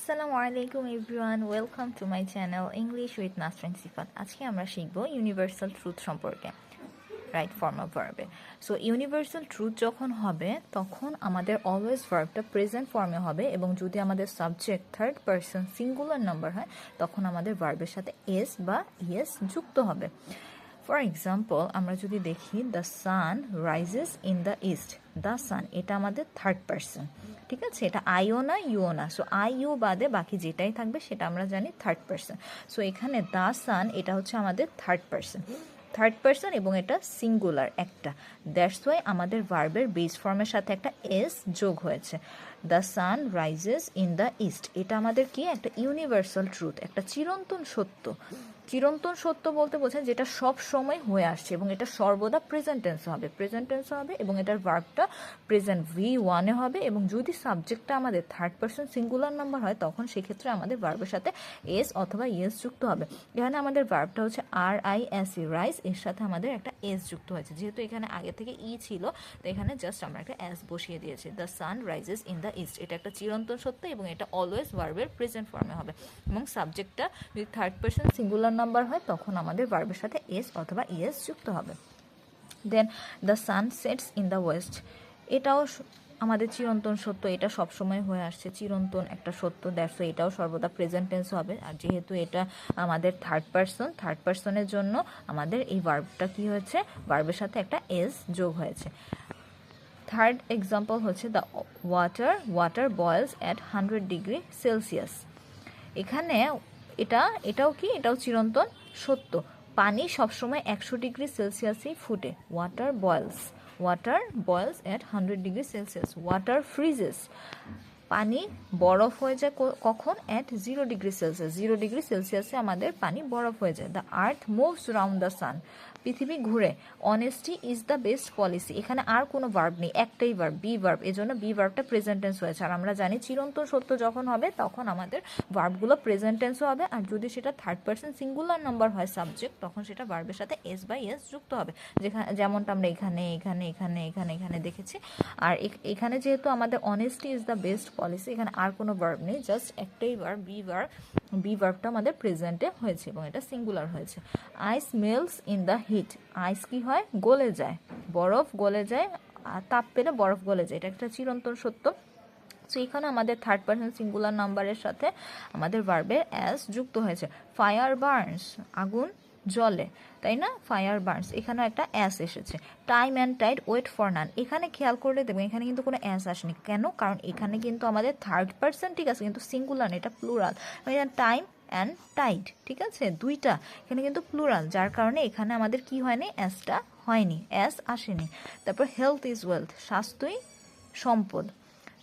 আসসালামু আলাইকুম everyone, welcome to my channel English with Nasrin Sifat. আজকে আমরা শিখব ইউনিভার্সাল ট্রুথ সম্পর্কে, রাইট ফর্ম অফ ভার্বে। সো ইউনিভার্সাল ট্রুথ যখন হবে তখন আমাদের অলওয়েজ ভার্বটা প্রেজেন্ট ফর্মে হবে, এবং যদি আমাদের subject third person singular number হয় তখন আমাদের ভার্বের সাথে এস বা ইয়েস যুক্ত হবে। ফর এক্সাম্পল, আমরা যদি দেখি the sun rises in the east, the sun এটা আমাদের থার্ড পারসন, ঠিক আছে, এটা আইও না ইউও না। সো আই ইউ বাদে বাকি যেটাই থাকবে সেটা আমরা জানি থার্ড পারসন। সো এখানে দ্য সান এটা হচ্ছে আমাদের থার্ড পারসন এবং এটা সিঙ্গুলার একটা, দ্যাটস ওয়াই আমাদের ভার্বের বেস ফর্মের সাথে একটা এস যোগ হয়েছে। The sun rises in the east এটা আমাদের কি একটা ইউনিভার্সাল ট্রুথ, একটা চিরন্তন সত্য। চিরন্তন সত্য বলতে বোঝায় যেটা সব সময় হয়ে আসছে এবং এটা সর্বদা প্রেজেন্ট টেন্স হবে এবং এটার ভার্বটা প্রেজেন্ট V1 হবে, এবং যদি সাবজেক্টটা আমাদের থার্ড পারসন সিঙ্গুলার নাম্বার হয় তখন সেক্ষেত্রে আমাদের ভার্বের সাথে এস অথবা ইয়েস যুক্ত হবে। এখানে আমাদের ভার্বটা হচ্ছে RISE রাইস, এর সাথে আমাদের একটা এস যুক্ত হয়েছে, যেহেতু এখানে আগে থেকে ই ছিল তো এখানে জাস্ট আমরা একটা এস বসিয়ে দিয়েছি। The sun rises in the east এটা একটা চিরন্তন সত্য এবং এটা অলওয়েজ ভার্বের প্রেজেন্ট ফর্মে হবে, এবং সাবজেক্টটা যদি থার্ড পারসন সিঙ্গুলার নাম্বার হয় তখন আমাদের ভার্বের সাথে এস অথবা ইয়েস যুক্ত হবে। Then the sun sets in the west এটাও আমাদের চিরন্তন সত্য, এটা সবসময় হয়ে আসছে, চিরন্তন একটা সত্য, দ্যাটস এটাও সর্বদা প্রেজেন্ট টেন্স হবে। আর যেহেতু এটা আমাদের থার্ড পারসনের জন্য আমাদের এই ভার্বটা কি হয়েছে, ভার্বের সাথে একটা এস যোগ হয়েছে। থার্ড এক্সাম্পল হচ্ছে the water বয়েলস at 100 degree Celsius. এখানে এটাও চিরন্তন সত্য, পানি সবসময় 100 ডিগ্রি সেলসিয়াসেই ফুটে। Water বয়েলস at 100 degree Celsius. Water freezes পানি বরফ হয়ে যায় কখন, অ্যাট 0 ডিগ্রি সেলসিয়াস। 0 ডিগ্রি সেলসিয়াসে আমাদের পানি বরফ হয়ে যায়। The earth moves round the sun পৃথিবী ঘুরে। Honesty is the best policy এখানে আর কোনো ভার্ব নেই, একটাই ভার্ব, বি ভার্ব, এজন্য বি ভার্বটা প্রেজেন্ট টেন্স হয়েছে। আর আমরা জানি চিরন্তন সত্য যখন হবে তখন আমাদের ভার্বগুলো প্রেজেন্ট টেন্সও হবে, আর যদি সেটা থার্ড পারসন সিঙ্গুলার নাম্বার হয় সাবজেক্ট তখন সেটা ভার্বের সাথে এস বাই এস যুক্ত হবে, যেমনটা আমরা এখানে দেখেছি। আর এখানে যেহেতু আমাদের honesty is the best policy এখানে আর কোনো ভার্ব নেই, জাস্ট একটাই ভার্ব, বি ভার্বটা আমাদের প্রেজেন্টে হয়েছে এবং এটা সিঙ্গুলার হয়েছে। আইস মেল্টস ইন দ্য হিট আইস কি হয়, গলে যায়, বরফ গলে যায়, তাপ পেলে বরফ গলে যায়, এটা একটা চিরন্তন সত্য। সো এখানে আমাদের থার্ড পারসন সিঙ্গুলার নাম্বারের সাথে আমাদের ভার্বের অ্যাস যুক্ত হয়েছে। ফায়ার বার্নস আগুন জ্বলে, তাই না, ফায়ার বার্নস এখানেও একটা অ্যাস এসেছে। Time and tide wait for none এখানে খেয়াল করলে দেখবেন এখানে কিন্তু কোনো অ্যাস আসেনি, কেন, কারণ এখানে কিন্তু আমাদের থার্ড পারসন ঠিক আছে কিন্তু সিঙ্গুলার, এটা প্লুরাল। টাইম অ্যান্ড টাইড ঠিক আছে দুইটা, এখানে কিন্তু প্লুরাল, যার কারণে এখানে আমাদের কি হয়নি, অ্যাসটা হয়নি, অ্যাস আসেনি। তারপর হেলথ ইজ ওয়েলথ স্বাস্থ্যই সম্পদ,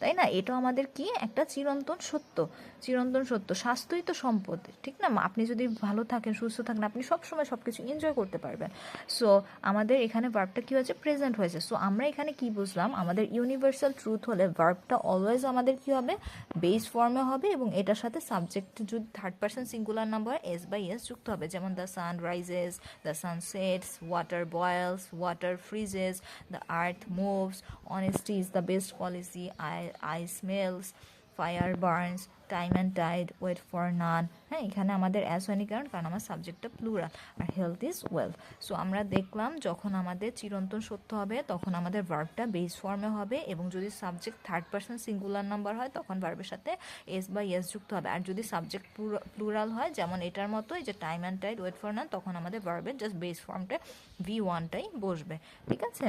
তাই না, এটা আমাদের কি একটা চিরন্তন সত্য, স্বাস্থ্যই তো সম্পদ, ঠিক না, আপনি যদি ভালো থাকেন সুস্থ থাকেন আপনি সবসময় সব কিছু এনজয় করতে পারবেন। সো আমাদের এখানে ভার্বটা কি হয়েছে, প্রেজেন্ট হয়েছে। সো আমরা এখানে কি বুঝলাম, আমাদের ইউনিভার্সাল ট্রুথ হলে ভার্বটা অলওয়েজ আমাদের কি হবে, বেস ফর্মে হবে, এবং এটার সাথে সাবজেক্ট যদি third person singular number S by S যুক্ত হবে, যেমন the sun rises, the sun sets, water boils, water freezes, the earth moves, honesty is the best policy, I smells, fire burns, time and tide wait for none. হ্যাঁ, এখানে আমাদের S হয়নি কারণ আমার সাবজেক্টটা প্লুরাল, আর হেলথ ইজ ওয়েলথ। সো আমরা দেখলাম যখন আমাদের চিরন্তন সত্য হবে তখন আমাদের ভার্বটা বেস ফর্মে হবে, এবং যদি subject third person singular number হয় তখন ভার্বের সাথে এস বা এস যুক্ত হবে, আর যদি সাবজেক্ট প্লুরাল হয় যেমন এটার মতো যে time and tide wait for none তখন আমাদের ভার্বের জাস্ট বেস ফর্মটা V1টাই বসবে, ঠিক আছে।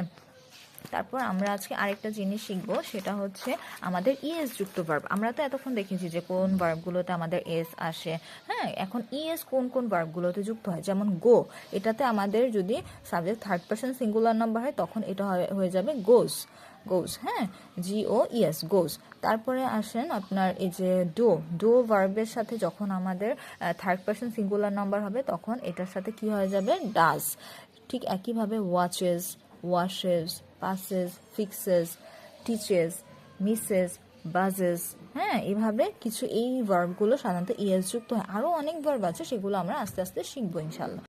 তারপর আমরা আজকে আরেকটা জিনিস শিখবো, সেটা হচ্ছে আমাদের ইএস যুক্ত ভার্ব। আমরা তো এতক্ষণ দেখেছি যে কোন ভার্বগুলোতে আমাদের এস আসে, হ্যাঁ, এখন ইএস কোন ভার্বগুলোতে যুক্ত হয়, যেমন গো, এটাতে আমাদের যদি subject third person singular number হয় তখন এটা হয়ে যাবে গোস, হ্যাঁ, GOES গোস। তারপরে আসেন আপনার এই যে ডো ভার্বের সাথে যখন আমাদের থার্ড পারসন সিঙ্গুলার নাম্বার হবে তখন এটার সাথে কি হয়ে যাবে, ডাজ। ঠিক একইভাবে washes, passes, fixes, teaches, misses, buzzes, হ্যাঁ, এইভাবে কিছু এই ভার্বগুলো সাধারণত ইএস যুক্ত হয়। আরও অনেক ভার্ব আছে, সেগুলো আমরা আস্তে আস্তে শিখবো ইনশাল্লাহ।